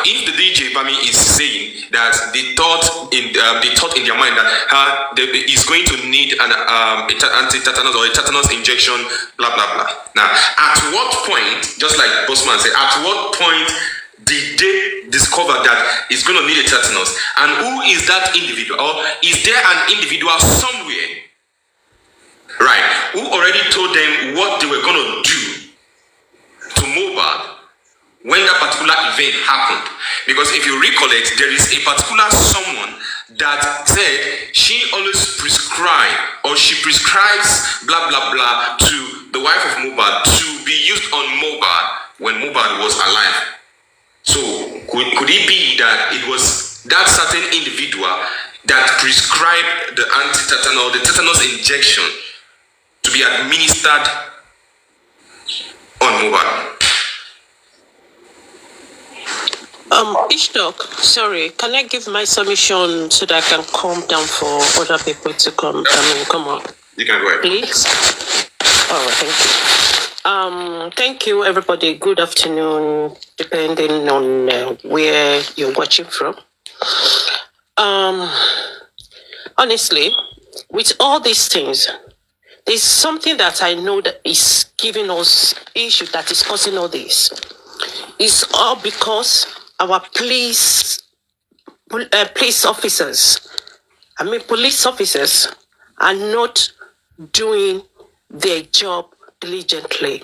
if the DJ Bami is saying that they thought in their mind that he's going to need an anti-tetanus or a tetanus injection, blah blah blah. Now, at what point, just like Bossman said, at what point did they discover that it's going to need a tetanus? And who is that individual? Or is there an individual somewhere, right, who already told them what they were going to do to Mobad when that particular event happened? Because if you recollect, there is a particular someone that said she always prescribes blah blah blah to the wife of Mobad to be used on Mobad when Mobad was alive. So could it be that it was that certain individual that prescribed the anti-tetanus, the tetanus injection to be administered on Mobad? Ishtok, sorry, can I give my submission so that I can calm down for other people to come on? You can go ahead. Please. All right, thank you. Thank you, everybody. Good afternoon, depending on where you're watching from. Honestly, with all these things, there's something that I know that is giving us issue that is causing all this. It's all because our police officers are not doing their job diligently.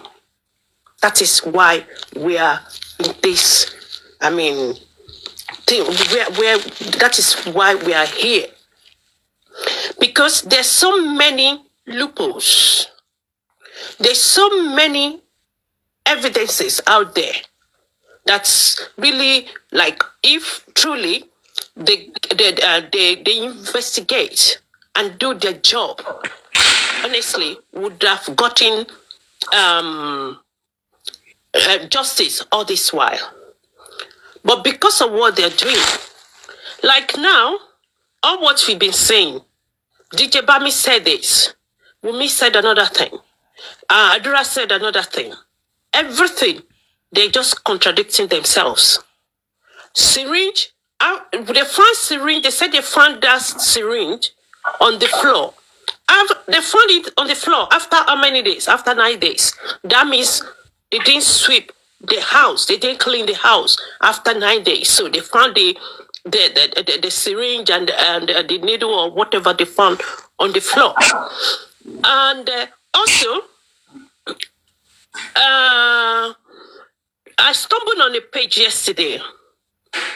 That is why we are in this, that is why we are here. Because there's so many loopholes. There's so many evidences out there that's really like, if truly they investigate and do their job, honestly, would have gotten justice all this while. But because of what they're doing, like now, all what we've been saying, DJ Bami said this, Wunmi said another thing, Adura said another thing. Everything, they're just contradicting themselves. Syringe, they found syringe, they said they found that syringe on the floor. They found it on the floor after how many days? After 9 days. That means they didn't sweep the house. They didn't clean the house after 9 days. So they found the syringe and the needle or whatever they found on the floor. And also, I stumbled on a page yesterday.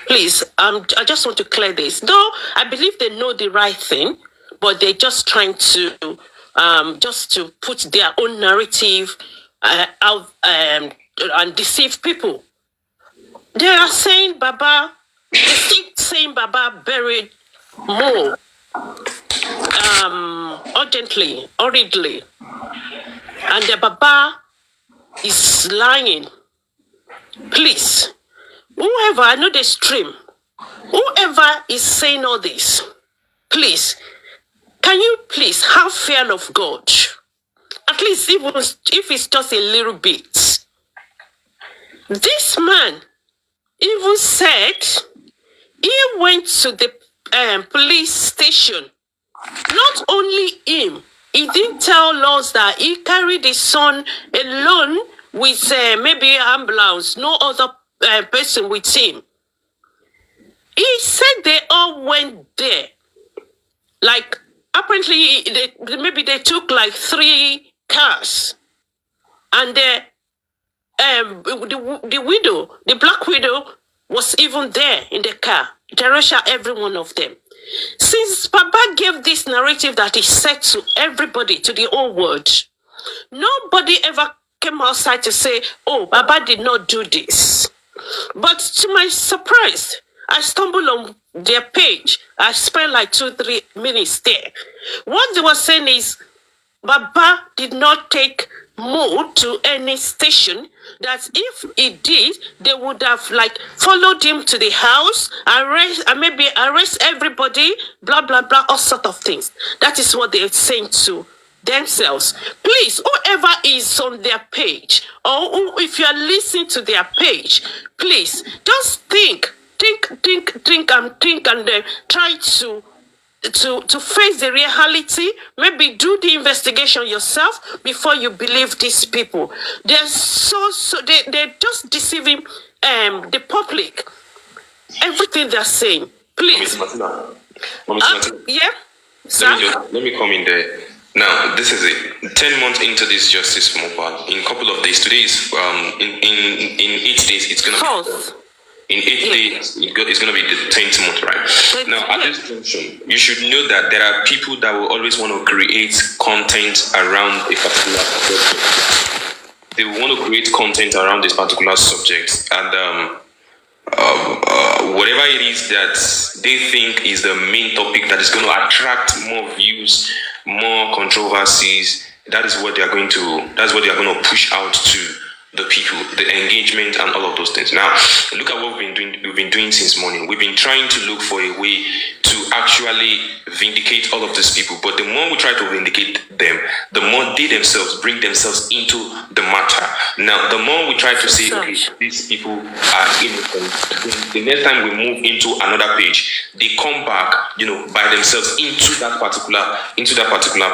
Please, I just want to clear this. Though I believe they know the right thing, but they're just trying to just to put their own narrative out and deceive people. They are saying Baba, they keep saying Baba buried more urgently, hurriedly, and the Baba is lying. Please, whoever, I know the stream, whoever is saying all this, please, can you please have fear of God? At least even if it's just a little bit. This man even said he went to the police station. Not only him, he didn't tell us that he carried his son alone with maybe ambulance, no other person with him. He said they all went there. Like, apparently, maybe they took like 3 cars. And the widow, the black widow, was even there in the car. Teresa, every one of them. Since Papa gave this narrative that he said to everybody, to the whole world, nobody ever came outside to say, oh, Baba did not do this. But to my surprise, I stumbled on their page. I spent like 2-3 minutes there. What they were saying is, Baba did not take Mo to any station, that if he did, they would have like followed him to the house, arrest everybody, blah, blah, blah, all sort of things. That is what they're saying to themselves. Please, whoever is on their page, or if you are listening to their page, please just think and try to face the reality. Maybe do the investigation yourself before you believe these people. They're they're just deceiving the public. Everything they're saying. Please. Yeah. Let me come in there. Now, this is it. 10 months into this justice mobile. In a couple of days, today is in 8 days. It's gonna be in 8 days. It's gonna be the 10th month, right? Now, at this junction, you should know that there are people that will always want to create content around a particular subject. They want to create content around this particular subject, and whatever it is that they think is the main topic that is going to attract more views, more controversies, that's what they are going to push out to the people, the engagement and all of those things. Now, look at what we've been doing since morning. We've been trying to look for a way to actually vindicate all of these people, but the more we try to vindicate them, the more they themselves bring themselves into the matter. Now, the more we try to say, okay, these people are innocent, the next time we move into another page, they come back, by themselves into that particular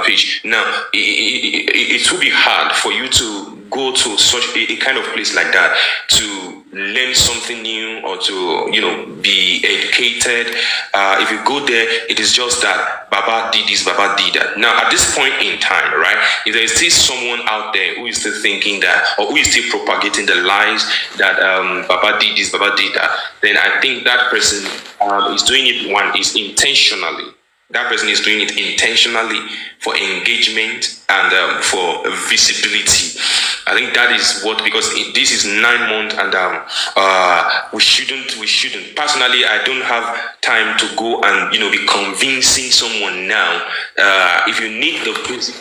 page. Now, it will be hard for you to go to such a kind of place like that to learn something new or to be educated. If you go there, it is just that Baba did this, Baba did that. Now at this point in time, right, if there is still someone out there who is still thinking that, or who is still propagating the lies that Baba did this, Baba did that, then I think that person is doing it intentionally. That person is doing it intentionally for engagement and for visibility. I think that is what, because this is 9 months and we shouldn't. Personally, I don't have time to go and be convincing someone now. If you need the basic,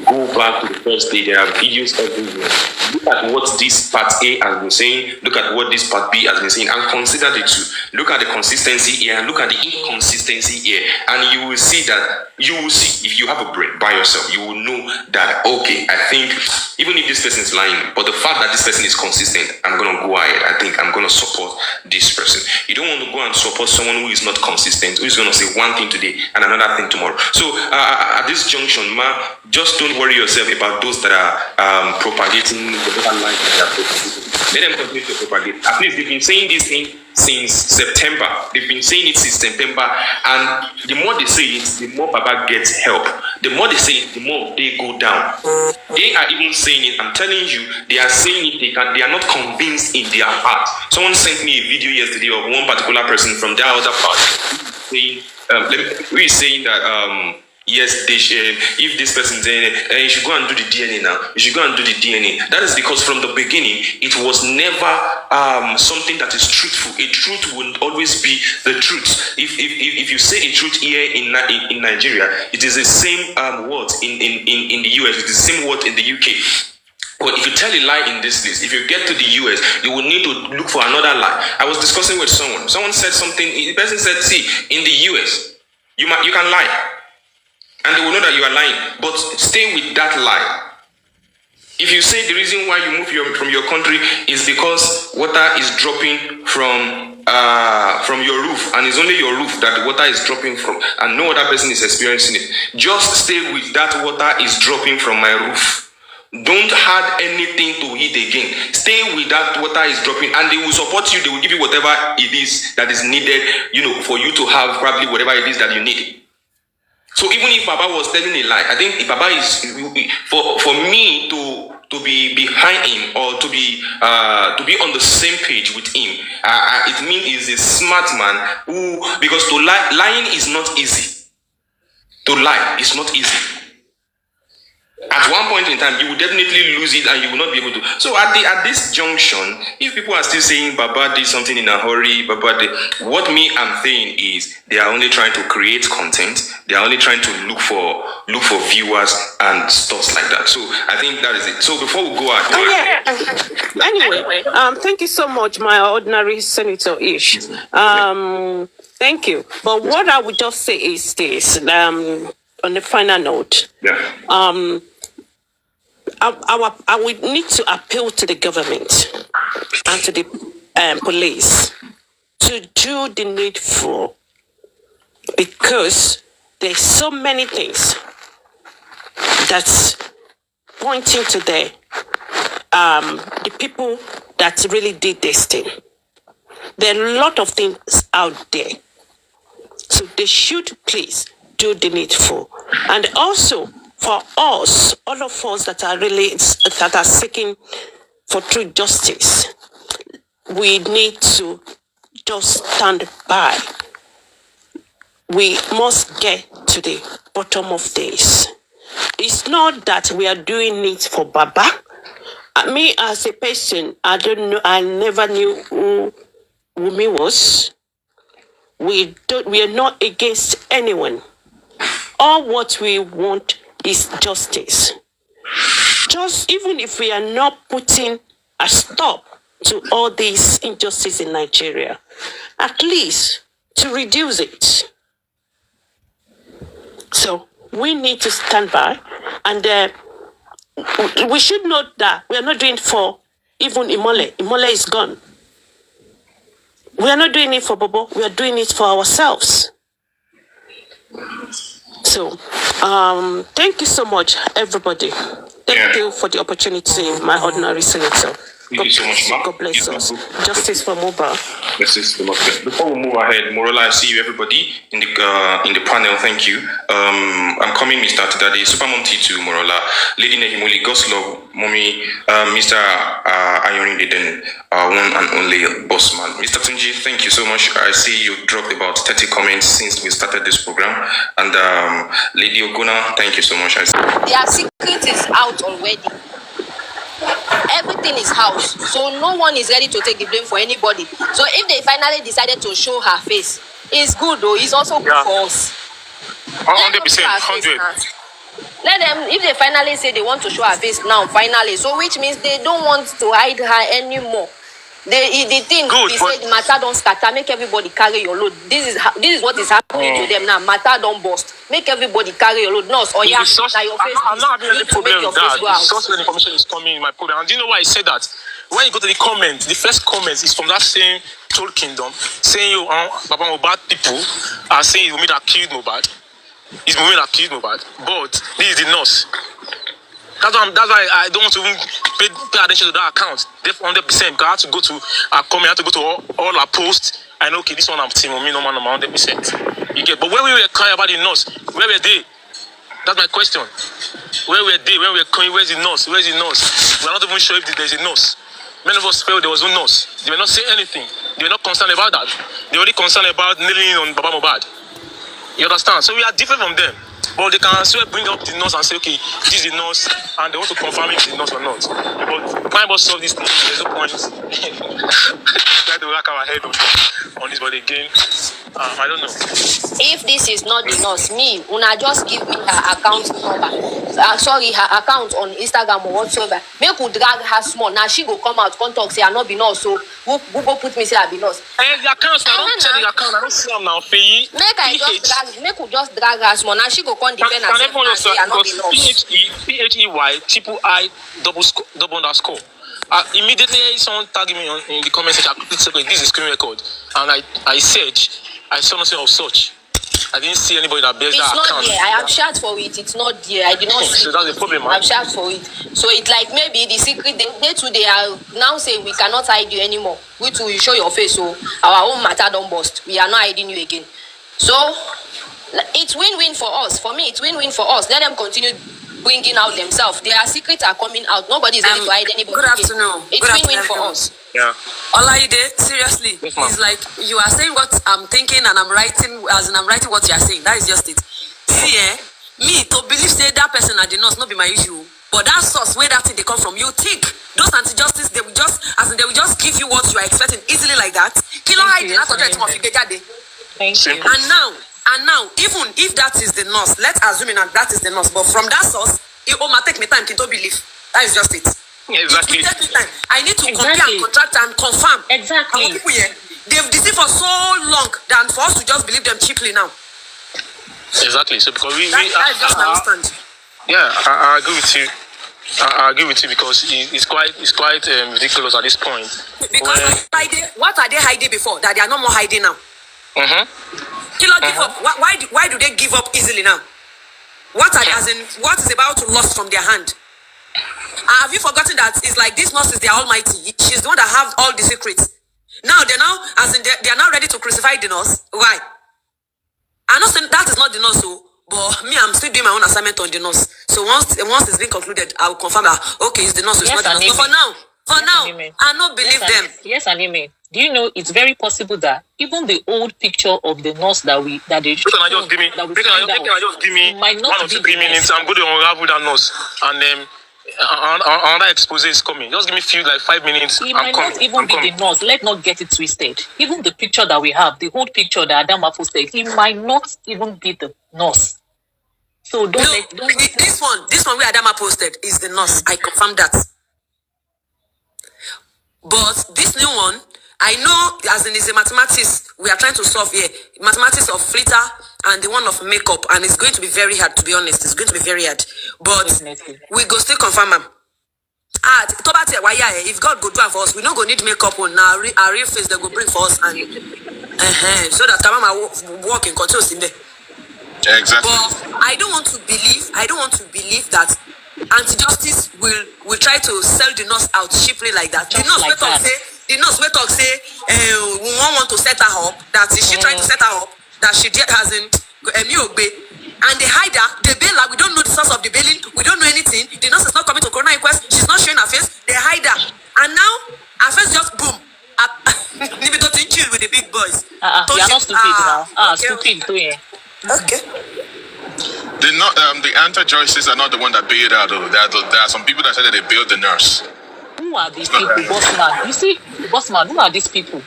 go back to the first day. There are videos everywhere. Look at what this part A has been saying. Look at what this part B has been saying, and consider the two. Look at the consistency here and look at the inconsistency here, and you will see that. You will see, if you have a brain by yourself, you will know that, okay, I think even if this person is lying, but the fact that this person is consistent, I'm going to go ahead. I think I'm going to support this person. You don't want to go and support someone who is not consistent, who is going to say one thing today and another thing tomorrow. So at this junction, just don't worry yourself about those that are propagating whatever lies that they are propagating. Let them continue to propagate. At least they've been saying this thing since September. They've been saying it since September, and the more they say it, the more Baba gets help. The more they say it, the more they go down. They are even saying it. I'm telling you, they are saying it. They are not convinced in their heart. Someone sent me a video yesterday of one particular person from their other part saying that yes, if this person saying you should go and do the DNA now, you should go and do the DNA. That is because from the beginning, it was never something that is truthful. A truth will always be the truth. If you say a truth here in Nigeria, it is the same word in the US. It is the same word in the UK. But if you tell a lie in this list, if you get to the US, you will need to look for another lie. I was discussing with someone. Someone said something. The person said, "See, in the US, you can lie. And they will know that you are lying, but stay with that lie. If you say the reason why you move from your country is because water is dropping from your roof, and it's only your roof that the water is dropping from, and no other person is experiencing it, just stay with that water is dropping from my roof. Don't add anything to it again. Stay with that water is dropping, and they will support you. They will give you whatever it is that is needed, for you to have probably whatever it is that you need." So even if Baba was telling a lie, I think if Baba is for me to be behind him or to be on the same page with him, it means he's a smart man because lying is not easy. To lie is not easy. At one point in time, you will definitely lose it and you will not be able to. So at this junction, if people are still saying Baba did something in a hurry, what I'm saying is they are only trying to create content. They are only trying to look for viewers and stuff like that. So I think that is it. So before we go out, anyway, thank you so much, my ordinary Senator Ish. Thank you. But what I would just say is this. on the final note, I would need to appeal to the government and to the police to do the needful, because there's so many things that's pointing to the people that really did this thing. There are a lot of things out there. So they should please do the needful. And also for us, all of us that are seeking for true justice, we need to just stand by. We must get to the bottom of this. It's not that we are doing it for Baba. Me as a person, I don't know. I never knew who Wunmi was. We are not against anyone. All what we want is justice. Just even if we are not putting a stop to all these injustice in Nigeria, at least to reduce it. So we need to stand by, and we should note that we are not doing it for even Imole. Imole is gone. We are not doing it for Bobo. We are doing it for ourselves. So, thank you so much, everybody. Thank you for the opportunity, my ordinary senator. Thank you so much, Mark. God bless us. Justice for Mobile. Justice for Mobile. Before we move ahead, Morola, I see you, everybody, in the panel. Thank you. I'm coming, Mr. Atadade, Supermom T2, Morola, Lady Nehimuli, Goslow, Mommy, Mr. Ayorin Deden, one and only bossman. Mr. Tunji, thank you so much. I see you dropped about 30 comments since we started this program. And Lady Oguna, thank you so much. Their secret is out already. Everything is house, so no one is ready to take the blame for anybody. So if they finally decided to show her face, it's good though. It's also good for us. 100%, 100. Let them, if they finally say they want to show her face now, finally, so which means they don't want to hide her anymore. The thing good, they say, matter don't scatter, make everybody carry your load. This is what is happening to them now. Matter don't burst, make everybody carry your load. No, or yeah, your face. I'm not having any problem with that. The source of the information is coming in my program. And do you know why I said that? When you go to the comments, the first comment is from that same Troll Kingdom saying you Baba Mohbad people are saying Wunmi that killed Mohbad. It's Wunmi that killed Mohbad. But this is the nurse. That's why I don't want to even pay attention to that account. 100%. Because I have to go to our comment, I have to go to all our posts. I know, okay, this one I'm team on me, no man, 100%. You get, but when we were crying about the nurse, where were they? That's my question. Where were they? When we were crying, where's the nurse? Where's the nurse? We're not even sure if there's a nurse. Many of us felt there was no nurse. They were not saying anything. They were not concerned about that. They were only concerned about kneeling on Baba Mohbad. You understand? So we are different from them. But they can also bring up the nurse and say, okay, this is the nurse, and they want to confirm if it's the nurse or not. But can't even solve this thing. There's no point. Try to rack our head on this, but again, I don't know. If this is not the nurse, me, Una just give me her account number. Her account on Instagram or whatsoever. Make we drag her small. Now she go come out, come talk, say I not be nurse. So who go put me say I be nurse? And the account, I don't check the account. I don't see them now. Make we just drag her small. Now she go come defend herself and say I not be nurse. PHEY double underscore. Immediately someone tagged me in the comment section. I quickly said, this is screen record, and I searched. I saw nothing of such. I didn't see anybody that bears that account. It's not there. I have searched for it. It's not there. I did not see so that's the problem, man. I've searched for it. So it's like maybe the secret, they are now saying we cannot hide you anymore. We too, you show your face, so our own matter don't bust. We are not hiding you again. So it's win-win for us. For me, it's win-win for us. Let them continue bringing out themselves. Their secrets are coming out. Nobody is going to hide anybody. Good afternoon. It's win-win for us. Yeah. Olaide, seriously, yes, it's like you are saying what I'm thinking and I'm writing, as in I'm writing what you are saying. That is just it. See, me to believe say that person at the nurse not be my issue, but that source where that thing they come from, you think those anti-justice they will just, as in they will just give you what you are expecting easily like that. Kilo hide that object of Thank you. And now, even if that is the nurse, let's assume that is the nurse, but from that source, it will take me time to believe. That is just it. Exactly. I need to compare and contract and confirm. Exactly. And people here, they've deceived for so long than for us to just believe them cheaply now. Exactly. So because that's just my stand. Yeah, I agree with you. I agree with you because it's quite ridiculous at this point. Because what are they hiding before that they are no more hiding now? Killer give up. Why do they give up easily now? What is about to lost from their hand? Have you forgotten that it's like this nurse is their almighty? She's the one that have all the secrets. Now they are now ready to crucify the nurse. Why? I'm not saying that is not the nurse, but me, I'm still doing my own assignment on the nurse. So once it's been concluded, I will confirm that okay, it's the nurse, it's not the nurse. But for now, I don't believe them. Yes, Anime. Do you know it's very possible that even the old picture of the nurse that they show, can I just give me might not 1 or 2 3 minutes? I'm going to unravel that nurse, and then another expose is coming. Just give me like 5 minutes. It might not even be the nurse. Let's not get it twisted. Even the picture that we have, the old picture that Adama posted, it might not even be the nurse. So this one where Adama posted is the nurse. I confirm that. But this new one, I know as in is a mathematics we are trying to solve here. Mathematics of flitter and the one of makeup, and it's going to be very hard, to be honest. It's going to be very hard. But we go still confirm them. If God go do it for us, we don't go need makeup on now. Our real face they go bring for us, and so that Kamama walk in continuous in there. Exactly. But I don't want to believe that anti-justice will try to sell the nurse out cheaply like that. The nurse will talk say we want to set her up. That is she trying to set her up? That she hasn't and they hide her. They bail her. We don't know the source of the bailing. We don't know anything. The nurse is not coming to corona inquest. She's not showing her face. They hide her, and now her face just boom. Maybe don't chill with the big boys. You are not stupid now. Stupid too. Okay. The anti-justices are not the one that bailed out. Though. There are some people that said that they bailed the nurse. Who are these people, Bossman? You see, Bossman, who are these people?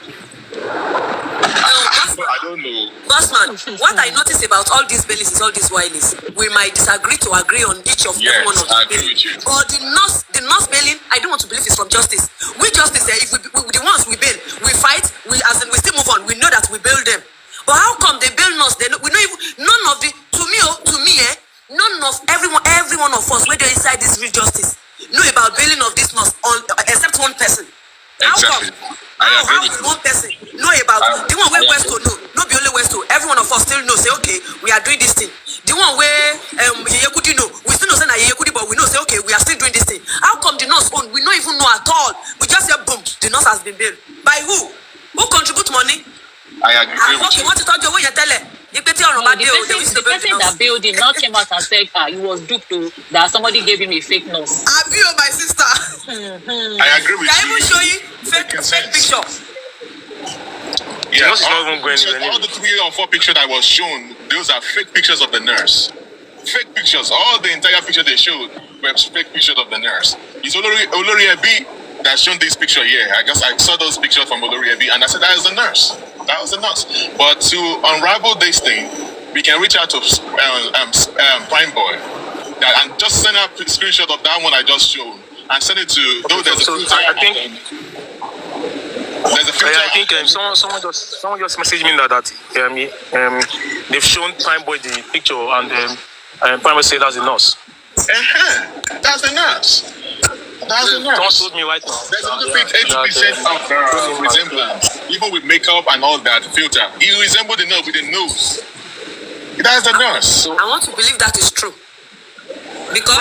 I don't know. Bossman, what I notice about all these bailies is all these wilies. We might disagree to agree on each of every one of the bailies. But the nurse bailing, I don't want to believe it's from justice. We justice, if we the ones we bail, we fight, we still move on. We know that we bail them. But how come they bail nurse? We know even none of the none of every one of us, where they're inside this real justice, know about bailing of this nurse except one person. Exactly. How will one person know about the one where Westo know? Not be only Westo. Every one of us still know. Say okay, we are doing this thing. The one where Yeyekudi know, we still know say na Yeyekudi, but we know say okay, we are still doing this thing. How come the nurse own? We don't even know at all. We just say boom, the nurse has been bailed. By who? Who contribute money? I agree with you. What you told you when you tell it? The person that bailed him now came out and said he was duped to that somebody gave him a fake nurse. Abio, my sister. I agree with you. Can I even show you fake picture? Yeah, all the 3 or 4 pictures that was shown, those are fake pictures of the nurse. Fake pictures. All the entire picture they showed were fake pictures of the nurse. It's Olori Ebi that shown this picture here. I saw those pictures from Olori Ebi, and I said that is the nurse. That was the nurse. But to unravel this thing, we can reach out to Prime Boy and just send a screenshot of that one I just showed and send it to. Though there's a filter. I think someone just messaged me that they've shown Prime Boy the picture and Prime Boy said that's the nurse. That's the nurse. Someone told me right now. There's a little bit 80% of resemblance, even with makeup and all that filter. He resembled the nurse with the nose. That's the nurse. I want to believe that is true. Because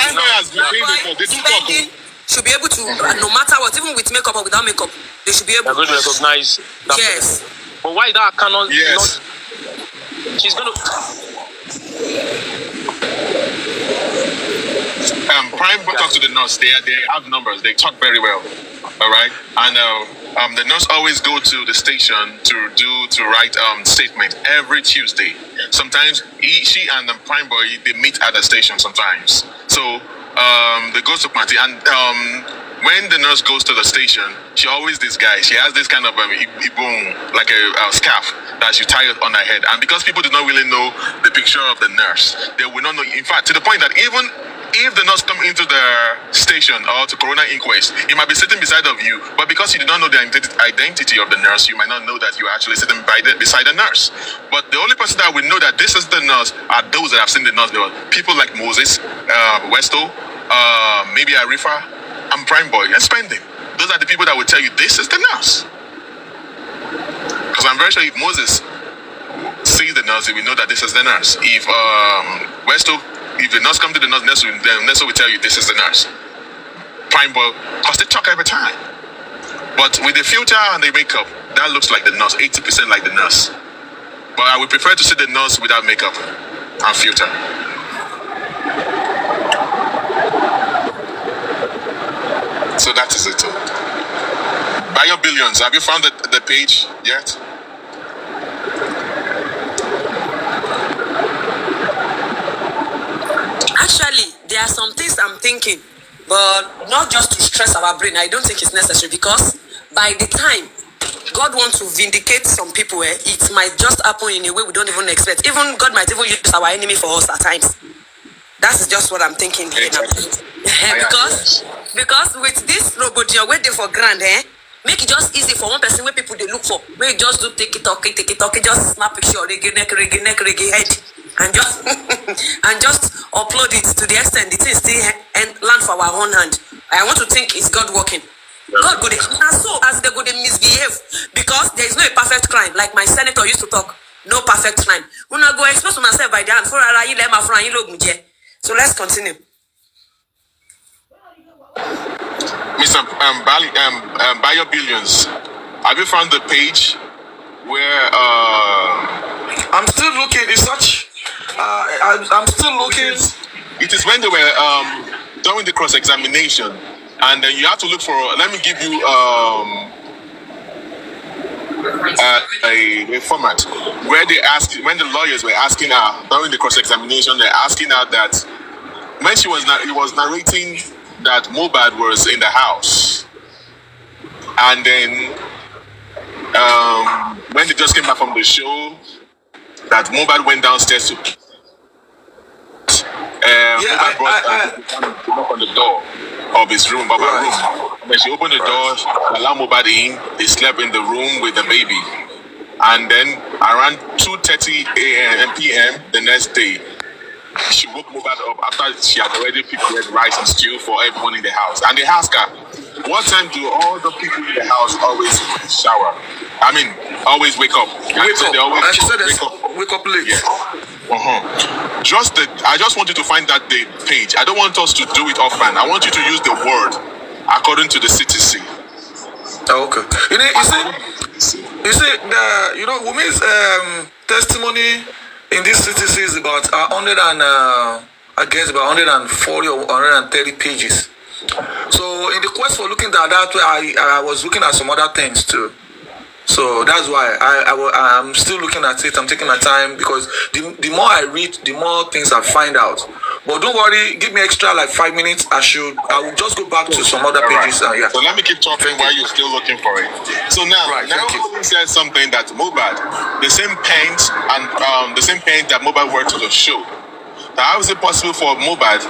should be able to, no matter what, even with makeup or without makeup, they should be able to recognize that. Yes. But why that cannot? Yes. She's going to. Prime talk to the nurse. They have numbers. They talk very well. All right. And the nurse always go to the station to write statement every Tuesday. Sometimes she and the Prime Boy they meet at the station sometimes. So they go to party and when the nurse goes to the station, she always disguise. She has this kind of ibon, like a scarf that she ties on her head. And because people do not really know the picture of the nurse, they will not know. In fact, to the point that even if the nurse come into the station or to coroner inquest, he might be sitting beside of you, but because you do not know the identity of the nurse, you might not know that you are actually sitting beside the nurse. But the only person that will know that this is the nurse are those that have seen the nurse. There were people like Moses, Westo, maybe Arifa, and Prime Boy, and Spending. Those are the people that will tell you this is the nurse. Because I'm very sure if Moses sees the nurse, he will know that this is the nurse. If Westo, if the nurse comes to the nurse, the nurse will tell you this is the nurse. Prime Boy, because they talk every time. But with the filter and the makeup, that looks like the nurse, 80% like the nurse. But I would prefer to see the nurse without makeup and filter. So that is it. Buy your billions. Have you found the page yet? Actually, there are some things I'm thinking, but not just to stress our brain. I don't think it's necessary, because by the time God wants to vindicate some people, it might just happen in a way we don't even expect. Even God might even use our enemy for us at times. That's just what I'm thinking. Exactly. because with this robot you're waiting for grand, make it just easy for one person where people they look for. Where you just do take it, just snap picture, reggae neck, head, and just and just upload it to the extent it is still and land for our own hand. I want to think it's God working. God good, and so as they go they misbehave, because there is no a perfect crime. Like my senator used to talk, no perfect crime. When I go expose myself by the hand, so let's continue. Mr. Buy your billions. Have you found the page where I'm still looking? It's such. I'm still looking. It is when they were doing the cross-examination, and then you have to look for. Let me give you a format where they asked, when the lawyers were asking her during the cross-examination, they're asking her that when he was narrating that Mohbad was in the house, and then when they just came back from the show, that Mohbad went downstairs to Mohbad brought to knock on the door of his room, Baba's room. When she opened the door, allowed Mohbad in, they slept in the room with the baby. And then around 2:30 a.m. p.m. the next day, she woke Mohbad up after she had already prepared rice and stew for everyone in the house. And they asked her, what time do all the people in the house always shower? I mean, always wake up. Wake up. They always And she said wake up late. Yeah. I just want you to find that the page. I don't want us to do it offline. I want you to use the word according to the CTC. Oh, okay. You see, Wunmi's testimony in this CTC is about 140 or 130 pages. So in the quest for looking at that, I was looking at some other things too. So that's why I'm still looking at it. I'm taking my time, because the more I read, the more things I find out. But don't worry, give me extra like 5 minutes. I will just go back to some other pages. Yeah. So let me keep talking while you're still looking for it. So now he said something that Mohbad, the same paint that Mohbad wore to the show. Now, how is it possible for Mohbad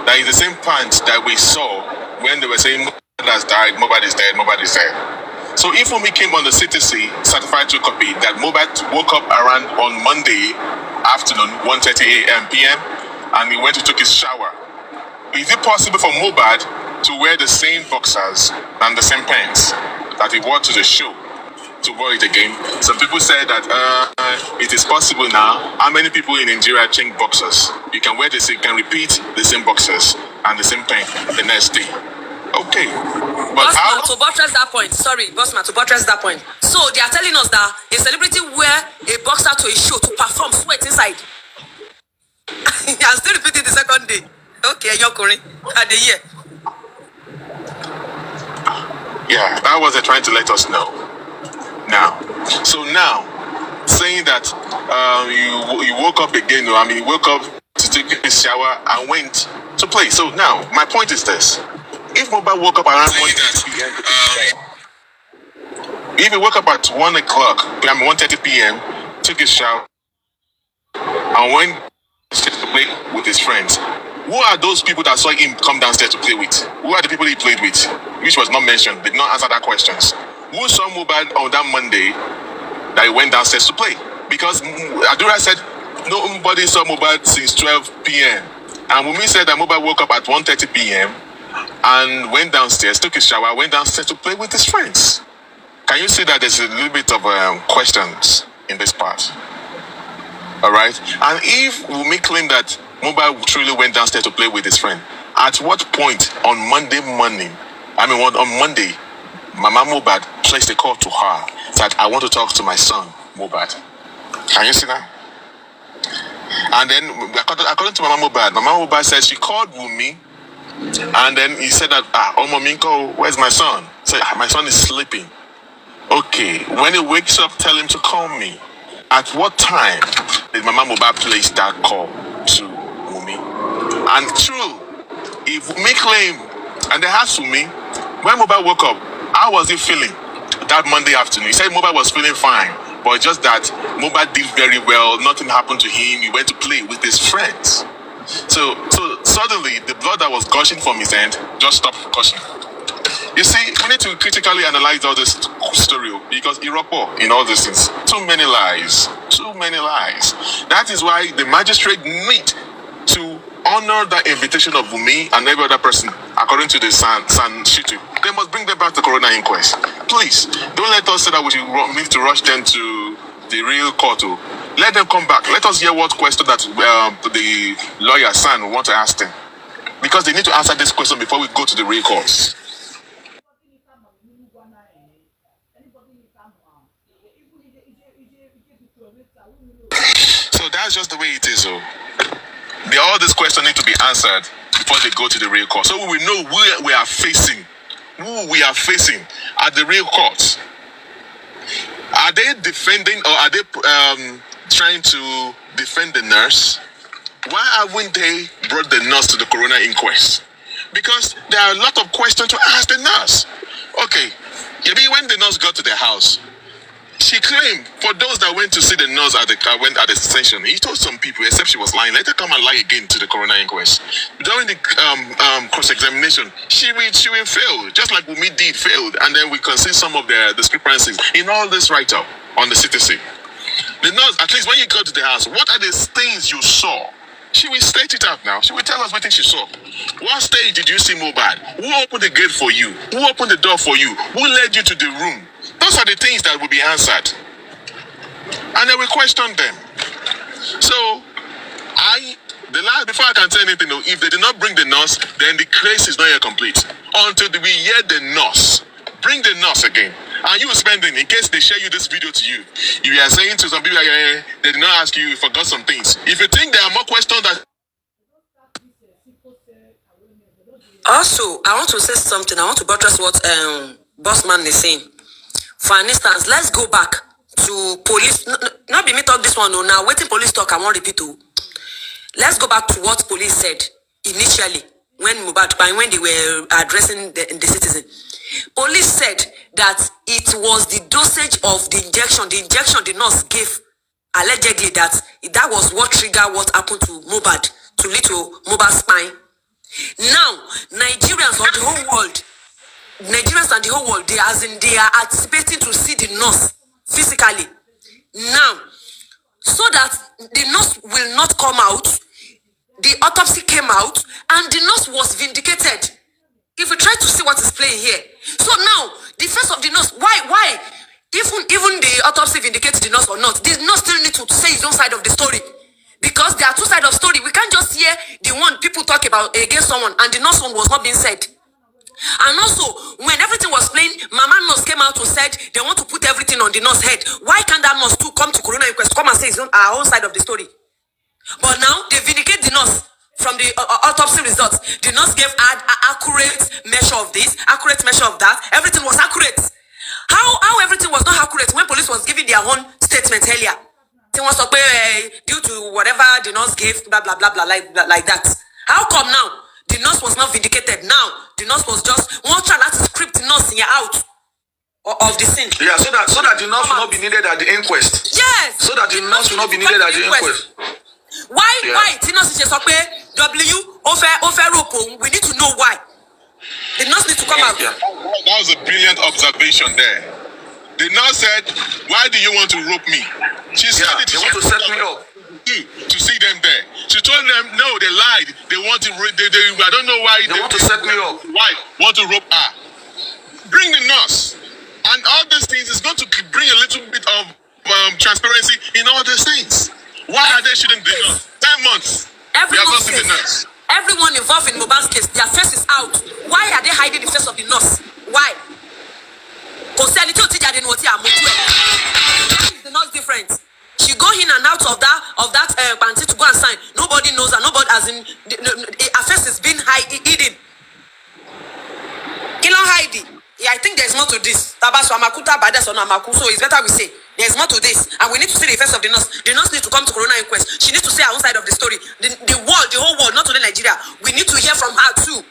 that is the same pants that we saw when they were saying Mohbad has died, Mohbad is dead, Mohbad is dead? So if Wunmi came on the CTC certified to copy that Mohbad woke up around on Monday afternoon, 1:30 a.m. p.m. and he went to take his shower, is it possible for Mohbad to wear the same boxers and the same pants that he wore to the show to wear it again? Some people say that it is possible now. How many people in Nigeria change boxers? You can repeat the same boxers and the same pants the next day. Okay. But Bossman, to buttress that point. So they are telling us that a celebrity wear a boxer to a show to perform sweat inside. I'm still repeating the second day. Okay, you're correct. At the year. Yeah, that was trying to let us know. Now, saying that you woke up again. You woke up to take a shower and went to play. So now, my point is this. If Mohbad woke up around 1:30 p.m. If he woke up at 1:30 p.m., took his shower, and went to play with his friends. Who are those people that saw him come downstairs to play with? Who are the people he played with? Which was not mentioned. Did not answer that questions. Who saw Mohbad on that Monday that he went downstairs to play? Because Adura said nobody saw Mohbad since 12 p.m. And Wunmi said that Mohbad woke up at 1:30 p.m. and went downstairs, took a shower, went downstairs to play with his friends. Can you see that there's a little bit of questions in this part? All right. And if Wunmi claimed that Mohbad truly went downstairs to play with his friend, at what point on Monday morning, on Monday, Mama Mohbad placed a call to her that I want to talk to my son, Mohbad. Can you see that? And then, according to Mama Mohbad said she called Wunmi, and then he said that, Omominko, where's my son? He said, my son is sleeping. Okay, when he wakes up, tell him to call me. At what time did Mama Mohbad place that call to Wunmi? And true, if Wunmi claimed, and they asked Wunmi, when Mohbad woke up, how was he feeling that Monday afternoon? He said Mohbad was feeling fine, but just that Mohbad did very well, nothing happened to him, he went to play with his friends. So suddenly, the blood that was gushing from his hand just stopped gushing. You see, we need to critically analyze all this story because Iropo in all these things. Too many lies. That is why the magistrate need to honor the invitation of Wunmi and every other person, according to the San Shitu. They must bring them back to coroner inquest. Please, don't let us say that we need to rush them to the real court. Let them come back. Let us hear what question that the lawyer San want to ask them. Because they need to answer this question before we go to the real courts. So that's just the way it is. All these questions need to be answered before they go to the real court. So we will know who we are facing at the real courts. Are they defending or are they trying to defend the nurse? Why haven't they brought the nurse to the coroner inquest? Because there are a lot of questions to ask the nurse. Okay, maybe when the nurse got to the house, she claimed for those that went to see the nurse at the station, he told some people, except she was lying, let her come and lie again to the coroner inquest. During the cross-examination, she will fail, just like Wunmi did failed, and then we can see some of the discrepancies in all this write-up on the CTC. The nurse, at least when you go to the house, what are the things you saw? She will state it out now. She will tell us what she saw. What stage did you see Mohbad? Who opened the gate for you? Who opened the door for you? Who led you to the room? Those are the things that will be answered. And then we question them. So, before I can say anything, if they did not bring the nurse, then the case is not yet complete. Until we hear the nurse. Bring the nurse again. And you spending, in case they share you this video to you, you are saying to some people, they did not ask you, forgot some things. If you think there are more questions that... Also, I want to say something. I want to buttress what Bossman is saying. For instance, let's go back to police. Not be me talk this one. No, now waiting police talk. I won't repeat. Let's go back to what police said initially when they were addressing the citizen. Police said that it was the dosage of the injection. The injection the nurse gave allegedly that was what triggered what happened to Mohbad, to lead to Mohbad's spine. Now, Nigerians and the whole world, they are anticipating to see the nurse physically. Now, so that the nurse will not come out, the autopsy came out, and the nurse was vindicated. If we try to see what is playing here. So now, the face of the nurse, why? Even the autopsy vindicates the nurse or not, the nurse still needs to say his own side of the story. Because there are two sides of story. We can't just hear the one people talk about against someone and the nurse one was not being said. And also, when everything was playing, Mama nurse came out and said they want to put everything on the nurse's head. Why can't that nurse too come to coroner inquest, come and say our own side of the story? But now, they vindicate the nurse from the autopsy results. The nurse gave an accurate measure of this, accurate measure of that. Everything was accurate. How everything was not accurate when police was giving their own statement earlier? They was due to whatever the nurse gave, blah, blah, blah, blah, like that. How come now? The nurse was not vindicated. Now, the nurse was just one child that script nurse in out of the scene. Yeah, so that the nurse will not be needed at the inquest. Yes. So that the nurse will not be needed at the inquest. Why? Tí nurse ṣe sọ pé W ó fẹ́ rope òun. We need to know why. The nurse needs to come out. That was a brilliant observation there. The nurse said, "Why do you want to rope me?" She said they want to set me up. To see them there. She told them, no, they lied. They want to. I don't know why they want to set me up. Why want to rope her? Bring the nurse, and all these things is going to bring a little bit of transparency in all these things. Why are they shooting the nurse? 10 months. Everyone involved in Mohbad's case, their face is out. Why are they hiding the face of the nurse? Why? That is the nurse different. She go in and out of that panty to go and sign. Nobody knows her. Nobody, as in, her face is being hidden. Kill hide it. Yeah, I think there's more to this. So it's better we say there's more to this, and we need to see the face of the nurse. The nurse needs to come to Corona inquest. She needs to say her own side of the story. The whole world, not only Nigeria. We need to hear from her too.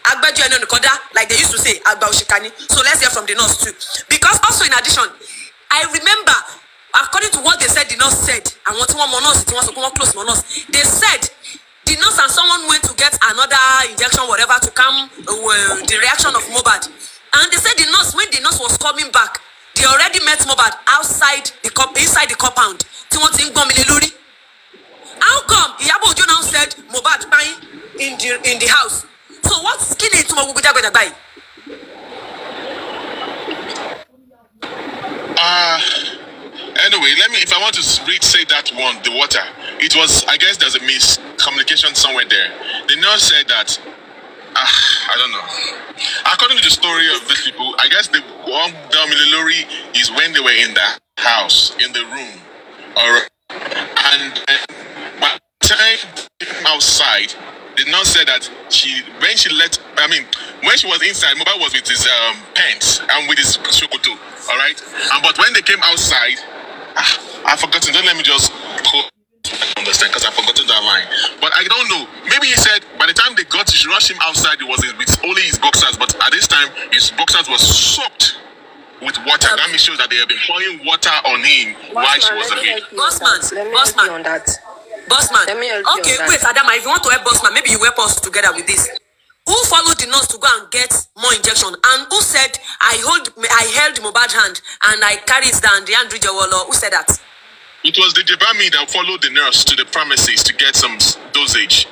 Like they used to say, so let's hear from the nurse too. Because also in addition, I remember, according to what they said, the nurse said, and what one nurse, they said the nurse and someone went to get another injection, whatever, to calm the reaction of Mohbad. And they said when the nurse was coming back, they already met Mohbad inside the compound. How come Iyabo Ojo now said Mohbad in the house? So what's killing to Mohbad? Anyway, if I want to say that one, the water, it was, I guess there's a miscommunication somewhere there. The nurse said that, I don't know. According to the story of these people, I guess the one Lori is when they were in the house, in the room, and by the time outside, the nurse said that when she was inside, Mohbad was with his pants and with his shokoto, all right? But when they came outside, I've forgotten. Don't let me just understand because I've forgotten that line. But I don't know. Maybe he said by the time they got to rush him outside, it was with only his boxers. But at this time, his boxers was soaked with water. That means shows that they have been pouring water on him while she was away. Bossman. Okay, wait, Adama, if you want to help Bossman, maybe you help us together with this. Who followed the nurse to go and get more injection? And who said, I held Mohbad hand and I carried down the Andrew Jawolo? Who said that? It was the Jebami that followed the nurse to the premises to get some dosage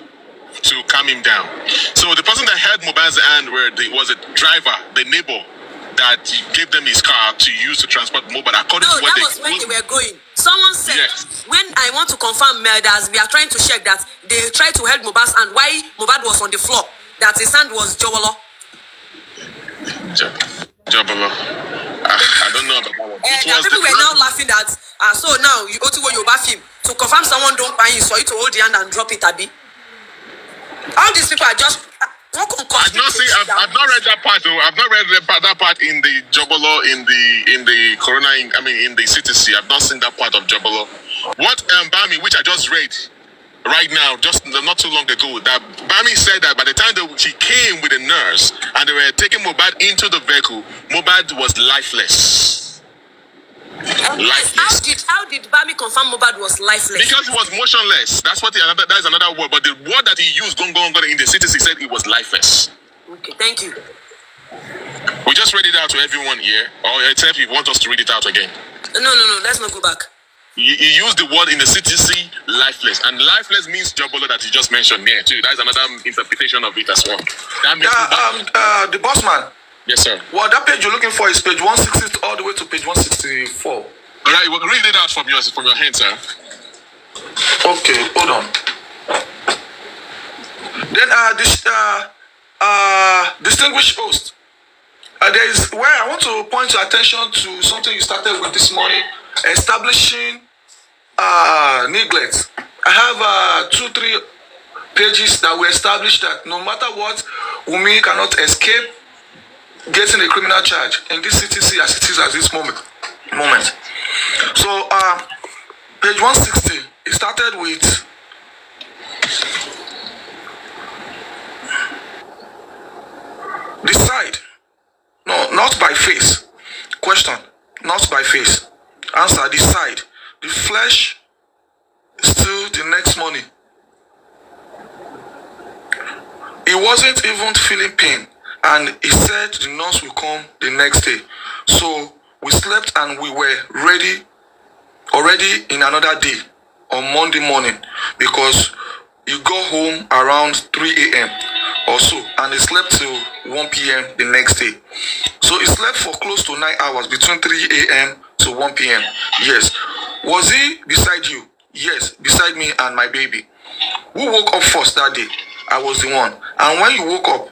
to calm him down. So the person that held Mohbad's hand was a driver, the neighbor, that gave them his car to use to transport Mohbad. According to what that was when they were going. Someone said, when I want to confirm murders, we are trying to check that they tried to help Mohbad's hand. Why Mohbad was on the floor? That his hand was Jawolo. Jawolo. I don't know about that one. People were now laughing at, so now you go to where you bath him. To confirm someone don't buy you, so you to hold the hand and drop it, Abi. All these people are just... I've not read that part though. I've not read that part in the Jobolo in the Corona in the CTC. I've not seen that part of Jobolo. What Bami, which I just read right now, just not too long ago, that Bami said that by the time she came with a nurse and they were taking Mohbad into the vehicle, Mohbad was lifeless. How did Bami confirm Mohbad was lifeless? Because he was motionless. That's another word. But the word that he used, in the CTC, said he was lifeless. Okay, thank you. We just read it out to everyone here, or except if you want us to read it out again. No. Let's not go back. He used the word in the CTC, lifeless, and lifeless means Jobolo that you just mentioned here too. That's another interpretation of it as well. That means the boss man. Yes, sir. Well, that page you're looking for is page 160 all the way to page 164. All right, we'll read it out from your hand, sir. Okay, hold on. Then, distinguished host, there is where I want to point your attention to something you started with this morning, establishing neglect. I have 2-3 pages that we established that no matter what, Wunmi cannot escape getting a criminal charge in this CTC as it is at this moment. So, page 160, it started with decide. No, not by face. Question, not by face. Answer, decide. The flesh still the next this morning. He wasn't even feeling pain, and he said the nurse will come the next day. So we slept and we were ready already in another day on Monday morning, because he got home around 3 a.m. or so, and he slept till 1 p.m. the next day. So he slept for close to 9 hours, between 3 a.m. to 1 p.m. Yes. Was he beside you? Yes, beside me and my baby. Who woke up first that day? I was the one. And when you woke up,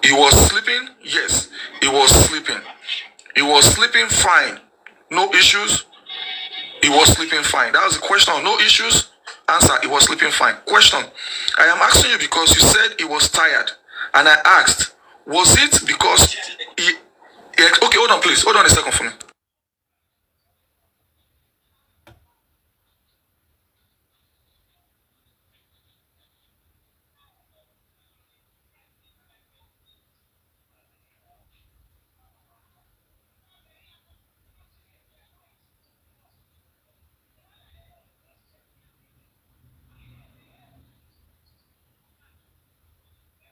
he was sleeping? Yes, he was sleeping. He was sleeping fine. No issues. He was sleeping fine. That was the question. No issues. Answer, he was sleeping fine. Question, I am asking you because you said he was tired. And I asked, was it because he okay, hold on please. Hold on a second for me.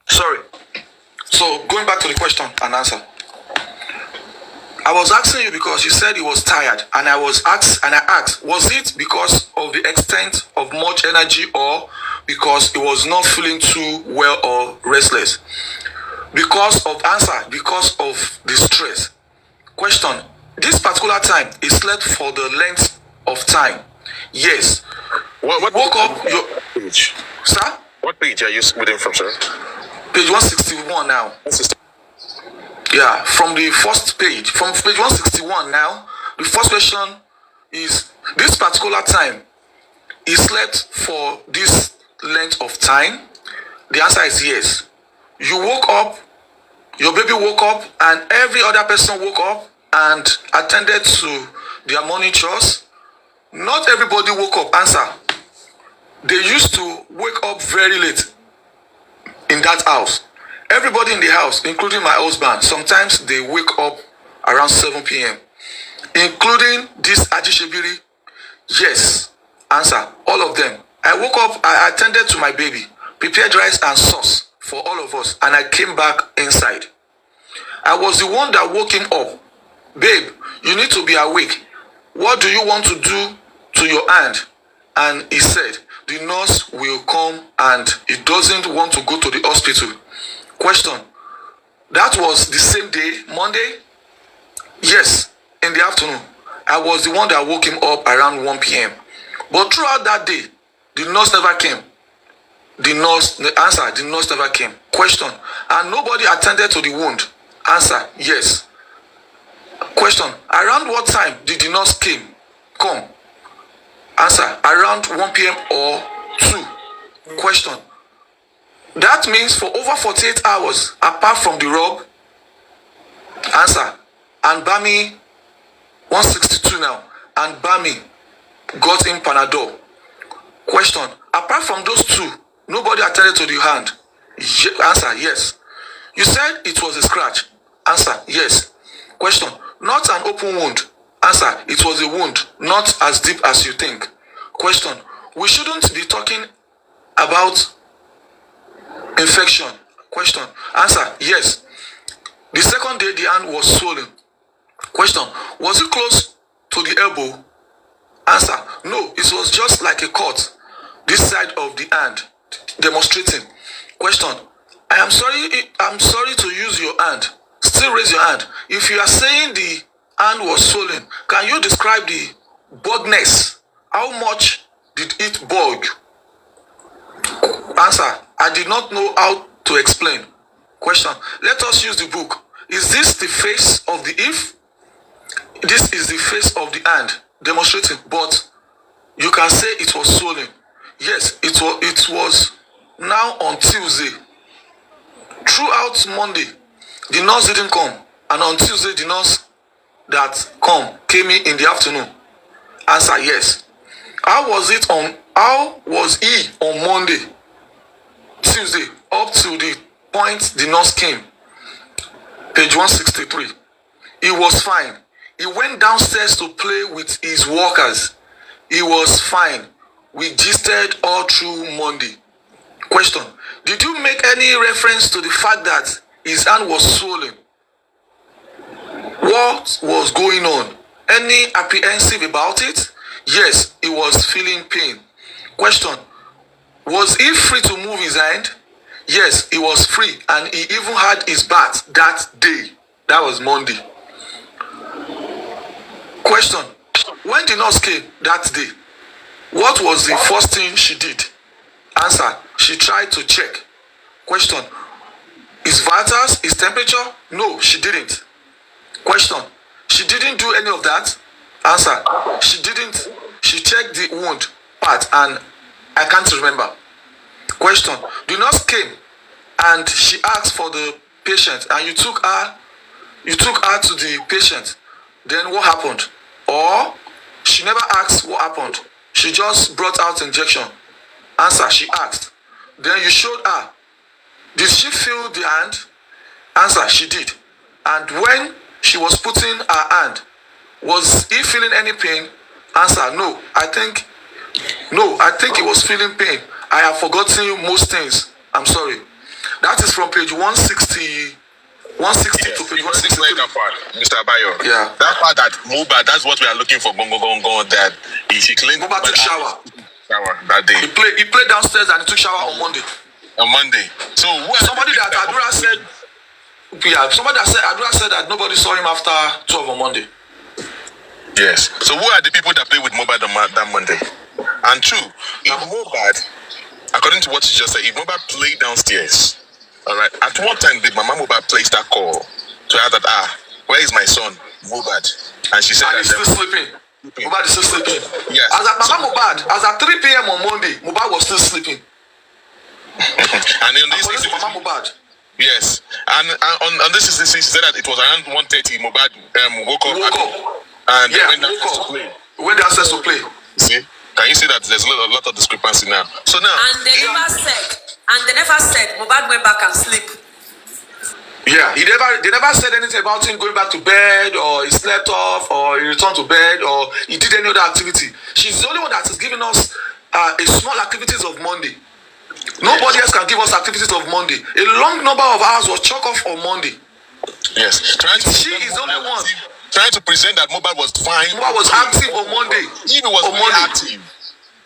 Sorry. So going back to the question and answer. I was asking you because you said he was tired, and I asked, was it because of the extent of much energy, or because he was not feeling too well or restless? Because of the stress. Question, this particular time he slept for the length of time. Yes. What woke up your page? Sir? What page are you reading from, sir? Page 161 now. Yeah, from the first page. From page 161 now, the first question is, this particular time, he slept for this length of time? The answer is yes. You woke up, your baby woke up, and every other person woke up and attended to their morning chores. Not everybody woke up. Answer. They used to wake up very late in that house. Everybody in the house, including my husband, sometimes they wake up around 7 p.m. Including this Ajishebiri. Yes. Answer. All of them. I woke up, I attended to my baby, prepared rice and sauce for all of us, and I came back inside. I was the one that woke him up. Babe, you need to be awake. What do you want to do to your hand? And he said, the nurse will come and he doesn't want to go to the hospital. Question, that was the same day, Monday? Yes, in the afternoon. I was the one that woke him up around 1 p.m. But throughout that day, the nurse never came. The nurse never came. Question, and nobody attended to the wound? Answer, yes. Question, around what time did the nurse come? Answer, around 1 p.m. or 2. Question, that means for over 48 hours, apart from the rub? Answer, and Bami, 162 now, and Bami got in Panadol. Question, apart from those two, nobody attended to the hand? Answer, yes. You said it was a scratch? Answer, yes. Question, not an open wound? Answer, it was a wound, not as deep as you think. Question, we shouldn't be talking about infection? Question, answer, yes. The second day the hand was swollen. Question, was it close to the elbow? Answer, no, it was just like a cut, this side of the hand, demonstrating. Question, I'm sorry to use your hand. Still raise your hand. If you are saying the hand was swollen, can you describe the bulginess? How much did it bulge? Answer, I did not know how to explain. Question, let us use the book. Is this the face of the if? This is the face of the hand, demonstrating, but you can say it was swollen. Yes, it was now on Tuesday. Throughout Monday, the nurse didn't come, and on Tuesday, the nurse that came in the afternoon. Answer, yes. How was he on Monday, Tuesday, up to the point the nurse came? Page 163. He was fine. He went downstairs to play with his workers. He was fine. we gisted all through Monday. Question: did you make any reference to the fact that his hand was swollen? What was going on? Any apprehensive about it? Yes, he was feeling pain. Question: was he free to move his hand? Yes, he was free, and he even had his bath that day. That was Monday. Question: when the nurse came that day, what was the first thing she did? Answer: she tried to check. Question: his vitals, his temperature? No, she didn't. Question: she didn't do any of that? Answer: she didn't. She checked the wound part and I can't remember. Question: the nurse came and she asked for the patient and you took her to the patient. Then what happened? Or she never asked what happened. She just brought out injection. Answer: she asked. Then you showed her. Did she feel the hand? Answer: she did. And when she was putting her hand, was he feeling any pain? Answer: no. I think he was feeling pain. I have forgotten most things. I'm sorry. That is from page 160 to page 163. That part, Mr. Abayo. Yeah. That part that Mohbad, that's what we are looking for. Gongo, that he claimed Mohbad took shower that day. He played downstairs and he took shower on Monday. So somebody that Adura said Adura said that nobody saw him after 12 on Monday. Yes. So who are the people that played with Mohbad on that Monday? And true, if Mohbad, according to what you just said, if Mohbad played downstairs, all right, at one time did Mama Mohbad place that call to her that where is my son Mohbad? And she said and he's still sleeping. Mohbad is still sleeping. Yes. As at 3 p.m. on Monday, Mohbad was still sleeping. And in this instance, Mama Mohbad. Yes. And on this instance, she said that it was around 1:30. Mohbad woke up. And went downstairs to play. See? Can you see that there's a lot of discrepancy now? So now. And they never said Mohbad went back and sleep. Yeah, they never said anything about him going back to bed, or he slept off, or he returned to bed, or he did any other activity. She's the only one that is giving us a small activities of Monday. Nobody else can give us activities of Monday. A long number of hours was chalk off on Monday. Yes. She is the only one trying to present that Mohbad was fine. Mohbad was active on Monday. He was really active.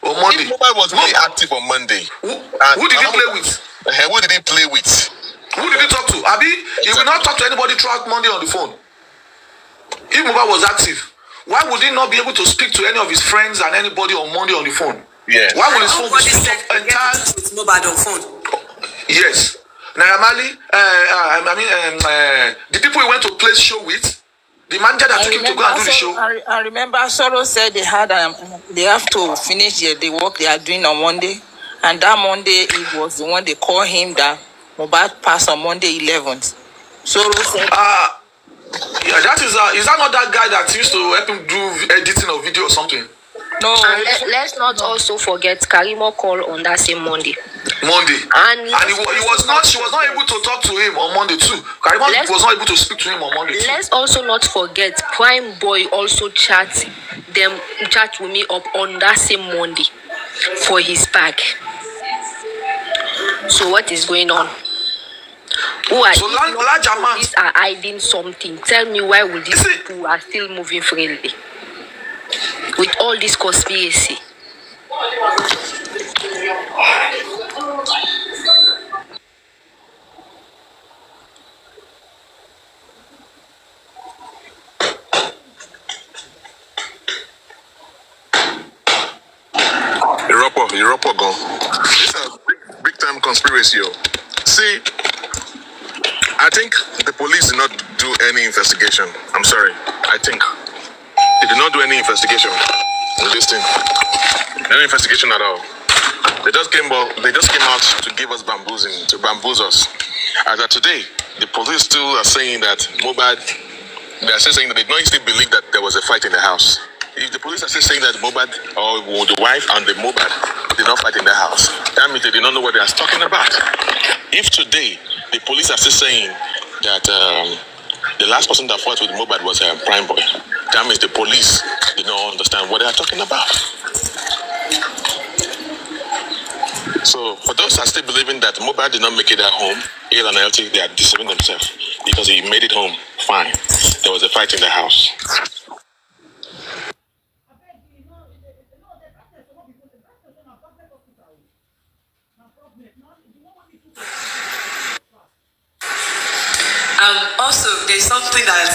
On Monday. Mohbad was really active on Monday. Who did he play with? Who did he play with? Who did he talk to? Abi, he will not talk to anybody throughout Monday on the phone. If Mohbad was active, why would he not be able to speak to any of his friends and anybody on Monday on the phone? Yes. Why would his phone be switched off entirely? With Mohbad on phone. Yes. Naira Marley, the people he went to place show with, the manager that took him to go and do the show. I remember Soro said they have to finish the work they are doing on Monday, and that Monday it was the one they called him that Mohbad passed on Monday 11th. Soro said. Yeah, that is that not that guy that used to help him do editing of video or something? No. And let's not also forget Karimo called on that same Monday. And she was not able to talk to him on Monday too. Karimo was not able to speak to him on Monday too. Let's also not forget Prime Boy also chat Wunmi up on that same Monday for his bag. So what is going on? These are hiding something. Tell me, why would these people are still moving freely with all this conspiracy? Europe go. This is a big time conspiracy. See, I think the police did not do any investigation. I'm sorry. I think they did not do any investigation on this thing. No investigation at all. They just came out to give us bamboozling, to bamboozle us. As of today, the police still are saying that Mohbad, they are still saying that they don't still believe that there was a fight in the house. If the police are still saying that Mohbad or the wife and the Mohbad did not fight in the house, that means they did not know what they are talking about. If today the police are still saying that the last person that fought with Mohbad was Prime Boy, that means the police did not understand what they are talking about. For those who are still believing that Mobile did not make it at home, ill and healthy, they are deceiving themselves because he made it home fine. There was a fight in the house. Also, there's something that is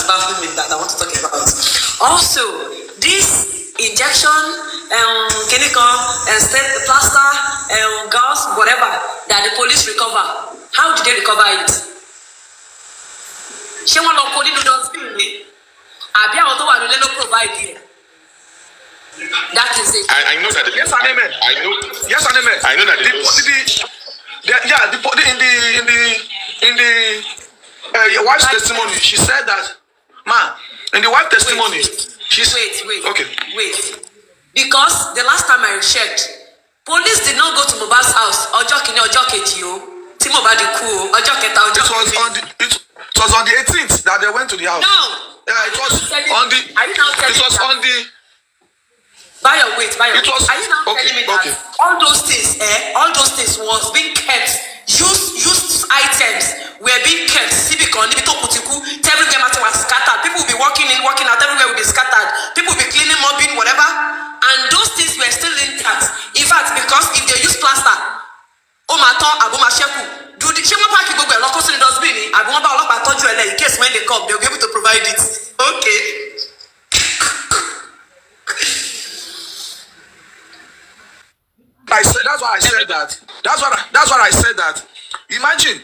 baffling me that I want to talk about. Also, this injection, chemical, state plaster, gas, whatever that the police recover. How did they recover it? She want to call it dustbin. Abia auto wa no provide here. That is it. I know that. Yes and amen. I know. Yes and amen. I know that in the wife's testimony, she said that, man, in the wife's testimony, she said, wait. Because the last time I checked, police did not go to Mohbad's house. It was on the 18th that they went to the house. No. It was on the. It was on the. Wait. Are you now telling me that all those things was being kept? Used items were being kept. Everywhere matter was scattered. People will be walking in, walking out. Everywhere will be scattered. People will be cleaning, mopping, whatever. And those things were still intact. In fact, because if they use plaster, do the Chema Park go where local does mean? I want to told you in case when they come, they'll be able to provide it. Okay. That's why I said that. That's what I said that. Imagine,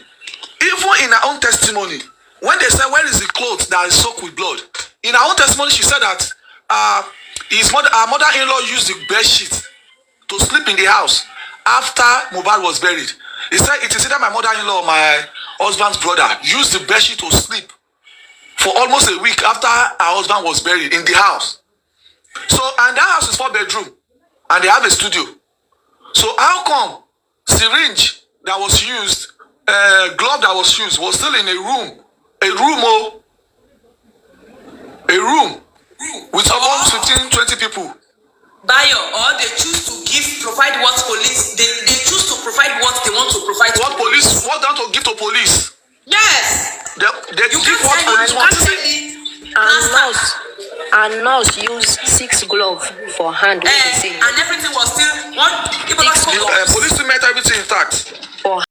even in her own testimony, when they said, "Where is the clothes that is soaked with blood?" In her own testimony, she said that her mother-in-law used the bed sheet to sleep in the house after Mohbad was buried. He said, "It is either my mother-in-law or my husband's brother used the bed sheet to sleep for almost a week after her husband was buried in the house." So, and that house is 4-bedroom, and they have a studio. So how come syringe that was used, glove that was used was still in a room with almost 15-20 people? Bayo, or they choose to provide what police, they choose to provide what they want to provide. What police, what they want to give to police? Yes. They give what police want to give. And nurse use 6 gloves for hand. And everything was still one. Police met everything intact.